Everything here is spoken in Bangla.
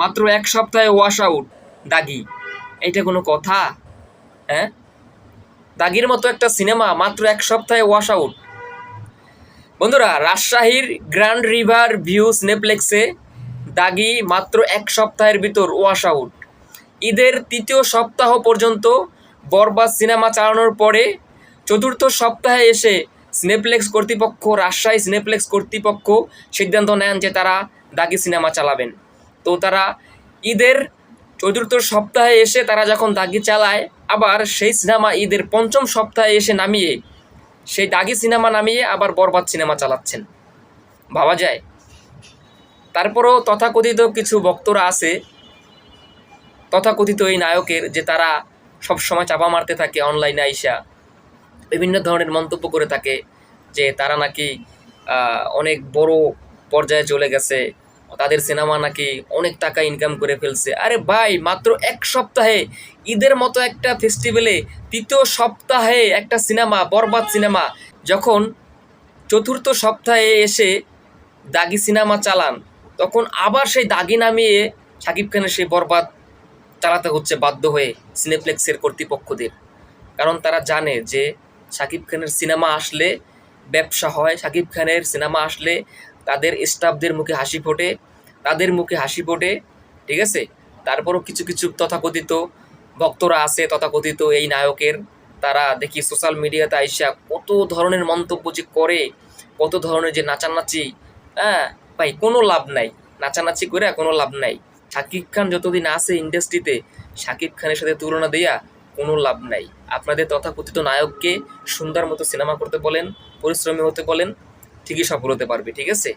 মাত্র 1 সপ্তাহে ওয়াশ আউট দাগি। এইটা কোনো কথা? হ্যাঁ, দাগির মতো একটা সিনেমা মাত্র 1 সপ্তাহে ওয়াশ আউট। বন্ধুরা, রাজশাহীর গ্র্যান্ড রিভার ভিউ সিনেপ্লেক্সে দাগি মাত্র 1 সপ্তাহের ভিতর ওয়াশ আউট। ঈদের 3য় সপ্তাহ পর্যন্ত বরবাদ সিনেমা চালানোর পরে 4র্থ সপ্তাহে এসে সিনেপ্লেক্স কর্তৃপক্ষ, রাজশাহী সিনেপ্লেক্স কর্তৃপক্ষ সিদ্ধান্ত নেন যে তারা দাগি সিনেমা চালাবেন। তো তারা ঈদের 4র্থ সপ্তাহে এসে তারা যখন দাগি চালায়, আবার সেই সিনেমা ঈদের 5ম সপ্তাহে এসে নামিয়ে, সেই দাগি সিনেমা নামিয়ে আবার বরবাদ সিনেমা চালাচ্ছেন। ভাবা যায়? তারপরও তথাকথিত কিছু বক্তরা আছে, তথাকথিত এই নায়কের, যে তারা সবসময় চাপা মারতে থাকে অনলাইনে আইসা, বিভিন্ন ধরনের মন্তব্য করে থাকে যে তারা নাকি অনেক বড় পর্যায়ে চলে গেছে, তাদের সিনেমা নাকি অনেক টাকা ইনকাম করে ফেলছে। আরে ভাই, মাত্র 1 সপ্তাহে, ঈদের মতো একটা ফেস্টিভ্যালে 3য় সপ্তাহে একটা সিনেমা, বরবাদ সিনেমা, যখন 4র্থ সপ্তাহে এসে দাগি সিনেমা চালান, তখন আবার সেই দাগি নামিয়ে শাকিব খানের সেই বরবাদ চালাতে হচ্ছে বাধ্য হয়ে সিনেপ্লেক্সের কর্তৃপক্ষদের। কারণ তারা জানে যে শাকিব খানের সিনেমা আসলে ব্যবসা হয়, শাকিব খানের সিনেমা আসলে তাদের স্টাফদের মুখে হাসি ফোটে, তাদের মুখে হাসি ফোটে, ঠিক আছে। তারপরও কিছু কিছু তথাকথিত ভক্তরা আছে, তথাকথিত এই নায়কের, তারা দেখি সোশ্যাল মিডিয়াতে আইসা কত ধরনের মন্তব্য যে করে, কত ধরনের যে নাচানাচি। হ্যাঁ ভাই, কোনো লাভ নাই, নাচানাচি করে কোনো লাভ নাই। শাকিব খান যতদিন আছে ইন্ডাস্ট্রিতে, শাকিব খানের সাথে তুলনা দেয়া কোনো লাভ নাই। আপনাদের তথাকথিত নায়ককে সুন্দর মতো সিনেমা করতে বলেন, পরিশ্রমী হতে বলেন, ঠিকই সফল হতে পারবে, ঠিক আছে।